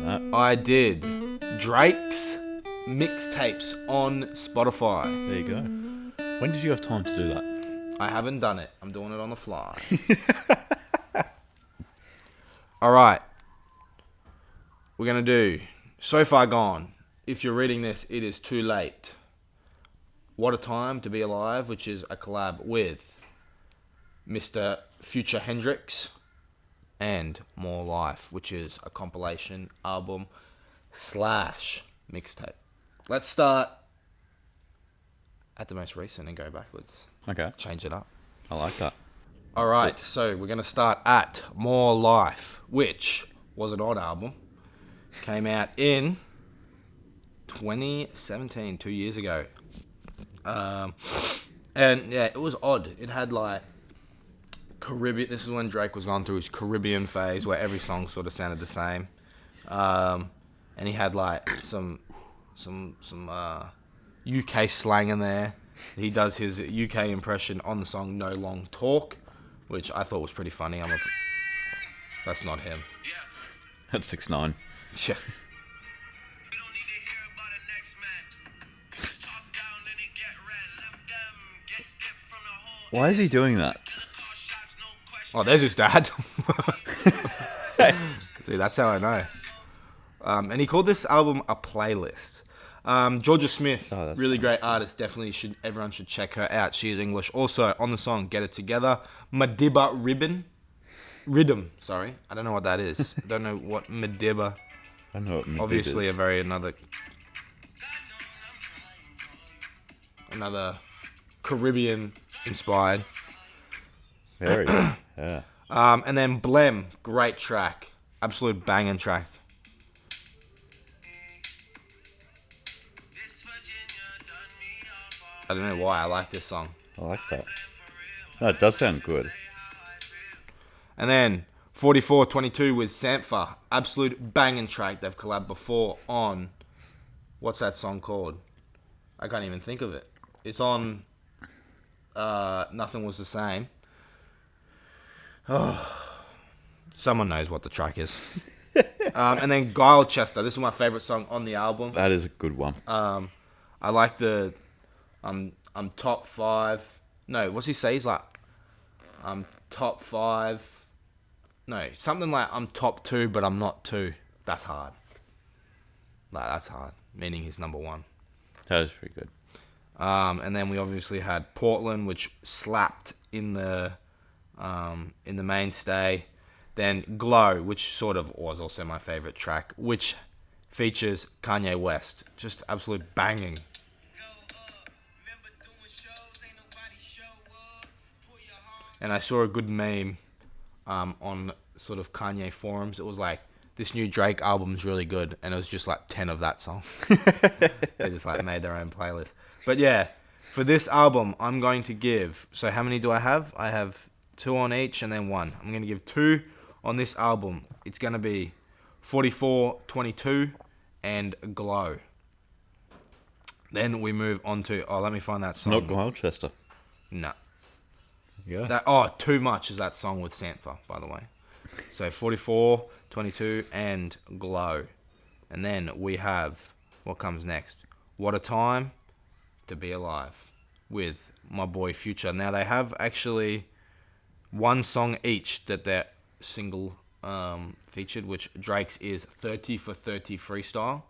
that. I did Drake's mixtapes on Spotify. There you go. When did you have time to do that? I haven't done it. I'm doing it on the fly. All right. We're going to do So Far Gone. If you're reading this, it is too late. What a Time to Be Alive, which is a collab with Mr. Future Hendrix, and More Life, which is a compilation album / mixtape. Let's start at the most recent and go backwards. Okay. Change it up. I like that. All right, so we're going to start at More Life, which was an odd album. Came out in 2017, 2 years ago. And yeah, it was odd. It had like Caribbean. This is when Drake was going through his Caribbean phase, where every song sort of sounded the same. And he had like some UK slang in there. He does his UK impression on the song "No Long Talk," which I thought was pretty funny. That's not him. That's 6ix9ine. Yeah. Why is he doing that? Oh, there's his dad. See, that's how I know. And he called this album a playlist. Georgia Smith, really great artist. Definitely everyone should check her out. She is English. Also on the song "Get It Together," Madiba Rhythm. Sorry, I don't know what that is. I don't know what Madiba. I don't know what Madiba Obviously, is. another Caribbean inspired. Very. Yeah. And then Blem, great track, absolute banging track. I don't know why I like this song. I like that. No, it does sound good. And then 4422 with Sampha, absolute banging track. They've collabed before on, what's that song called? I can't even think of it. It's on Nothing Was the Same. Oh, someone knows what the track is. And then Guile Chester. This is my favorite song on the album. That is a good one. I like the I'm top 5. No, what's he say? He's like I'm top 5. No, something like I'm top 2, but I'm not 2. That's hard. Like, that's hard. Meaning he's number 1. That is pretty good. And then we obviously had Portland, which slapped in the mainstay. Then Glow, which sort of was also my favorite track, which features Kanye West. Just absolute banging. And I saw a good meme on sort of Kanye forums. It was like, this new Drake album's really good. And it was just like 10 of that song. They just like made their own playlist. But yeah, for this album, I'm going to give... So how many do I have? I have 2 on each and then 1. I'm going to give 2 on this album. It's going to be 4422 and Glow. Then we move on to... Oh, let me find that song. Not Gloucester. No. Yeah. Too Much is that song with Sampha, by the way. So 44, 22, and Glow. And then we have what comes next. What a Time to Be Alive with my boy Future. Now they have actually 1 song each that they're single featured, which Drake's is 30 for 30 freestyle.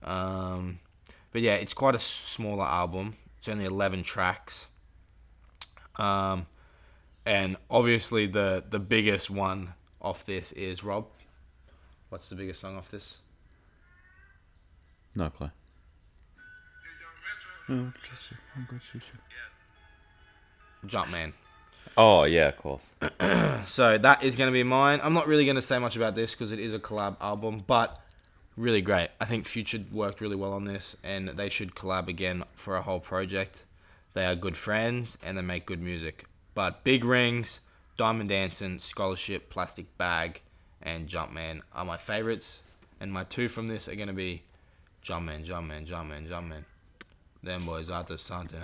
But yeah, it's quite a smaller album. It's only 11 tracks. And obviously the biggest one off this is Rob. What's the biggest song off this? No clue. Jumpman. Oh, yeah, of course. So that is going to be mine. I'm not really going to say much about this because it is a collab album, but really great. I think Future worked really well on this, and they should collab again for a whole project. They are good friends, and they make good music. But Big Rings, Diamond Dancing, Scholarship, Plastic Bag, and Jumpman are my favorites. And my 2 from this are going to be Jumpman. Them boys out there something.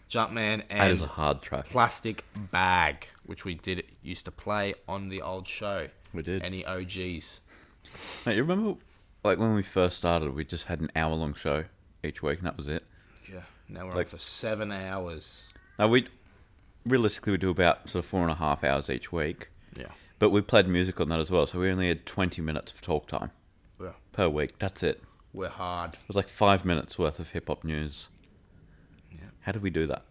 Jumpman and that is a hard track. Plastic Bag, which we used to play on the old show. We did. Any OGs? Mate, you remember, like, when we first started, we just had an hour-long show each week, and that was it? Yeah. Now we're on Like- for 7 hours. Now, realistically, we do about sort of 4.5 hours each week, Yeah. but we played music on that as well, so we only had 20 minutes of talk time Yeah. per week. That's it. We're hard. It was like 5 minutes worth of hip-hop news. Yeah. How did we do that?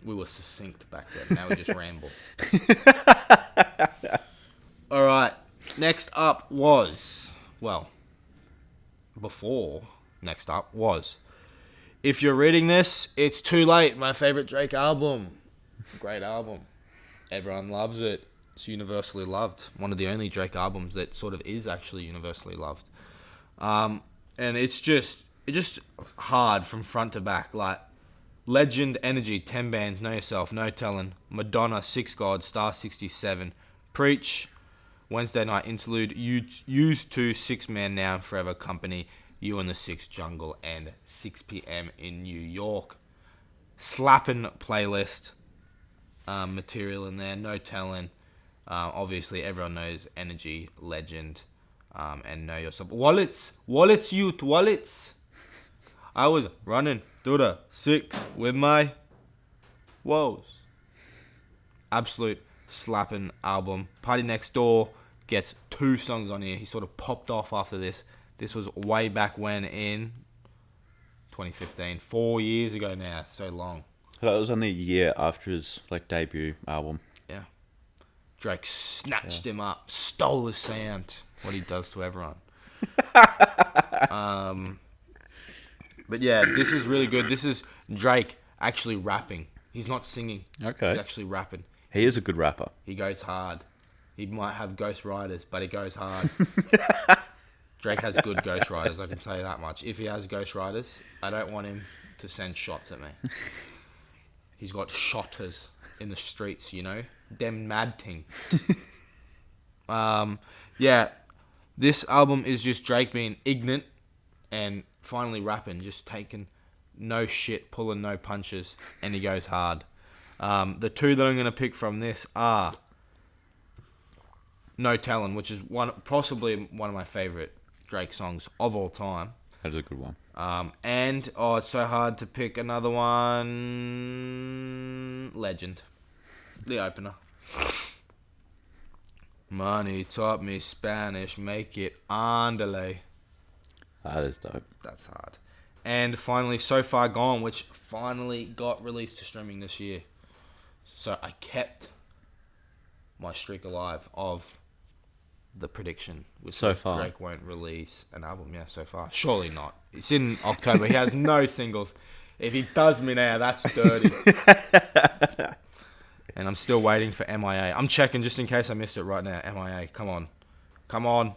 We were succinct back then. Now we just ramble. All right. Next up was, well, before next up was, if you're reading this, it's too late. My favorite Drake album. Great album. Everyone loves it. It's universally loved. One of the only Drake albums that sort of is actually universally loved. And it's just hard from front to back. Like, Legend, Energy, 10 Bands, Know Yourself, No Tellin', Madonna, 6 God, Star 67, Preach, Wednesday Night Interlude, Used to, 6 Man Now, Forever Company, You and the Six Jungle, and 6 p.m. in New York. Slapping playlist material in there, No Tellin'. Obviously, everyone knows Energy, Legend, and Know Yourself. Wallets, youth, wallets. I was running through the 6 with my woes. Absolute slapping album. Party Next Door gets 2 songs on here. He sort of popped off after this. This was way back when in 2015. 4 years ago now. So long. That was only a year after his like debut album. Yeah. Drake snatched him up, stole his sound. What he does to everyone. But yeah, this is really good. This is Drake actually rapping. He's not singing. Okay. He's actually rapping. He is a good rapper. He goes hard. He might have Ghost Riders, but he goes hard. Drake has good Ghost Riders, I can tell you that much. If he has Ghost Riders, I don't want him to send shots at me. He's got shotters in the streets, you know? Them mad ting. Yeah, this album is just Drake being ignorant and finally rapping, just taking no shit, pulling no punches, and he goes hard. The 2 that I'm going to pick from this are No Tellin', which is possibly one of my favourite Drake songs of all time. That is a good one. And, it's so hard to pick another one. Legend. The opener. Money taught me Spanish, make it andale. That is dope. That's hard. And finally, So Far Gone, which finally got released to streaming this year. So I kept my streak alive of the prediction. Which So far. Drake won't release an album, yeah, so far. Surely not. It's in October. He has no singles. If he does me now, that's dirty. And I'm still waiting for MIA. I'm checking just in case I missed it right now. MIA, come on. Come on.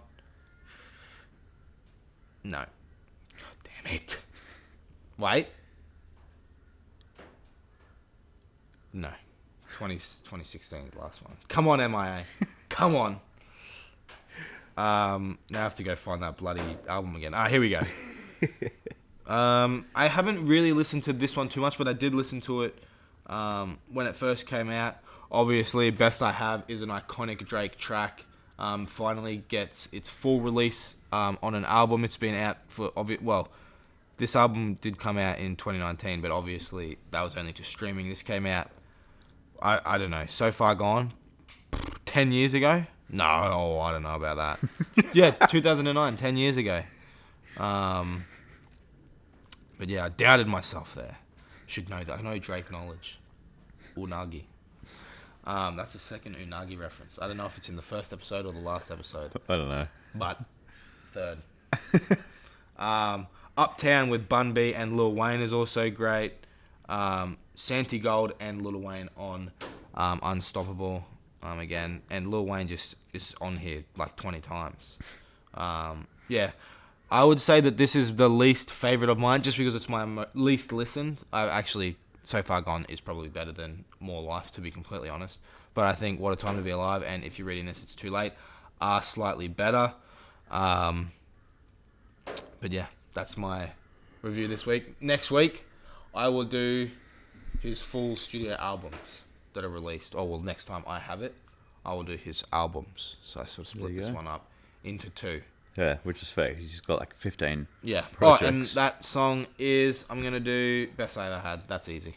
No. God damn it. Wait. No. 2016 is the last one. Come on, MIA. Come on. Now I have to go find that bloody album again. Here we go. I haven't really listened to this one too much, but I did listen to it when it first came out. Obviously, Best I Have is an iconic Drake track. Finally gets its full release on an album. It's been out for this album did come out in 2019, but obviously that was only to streaming. This came out, I don't know, So Far Gone, 10 years ago? No, I don't know about that. Yeah, 2009, 10 years ago. But yeah, I doubted myself there. Should know that. I know Drake knowledge. Unagi. That's the second Unagi reference. I don't know if it's in the first episode or the last episode. I don't know. But third. Uptown with Bun B and Lil Wayne is also great. Santi Gold and Lil Wayne on Unstoppable again. And Lil Wayne just is on here like 20 times. Yeah. I would say that this is the least favourite of mine just because it's my least listened. So Far Gone is probably better than More Life, to be completely honest. But I think What a Time to Be Alive and If You're Reading This, It's Too Late are slightly better. But yeah, that's my review this week. Next week, I will do his full studio albums that are released. Next time I have it, I will do his albums. So I sort of split this one up into 2. Yeah, which is fair. He's got like 15 Yeah. projects. Oh, and that song is, I'm going to do Best I Ever Had. That's easy.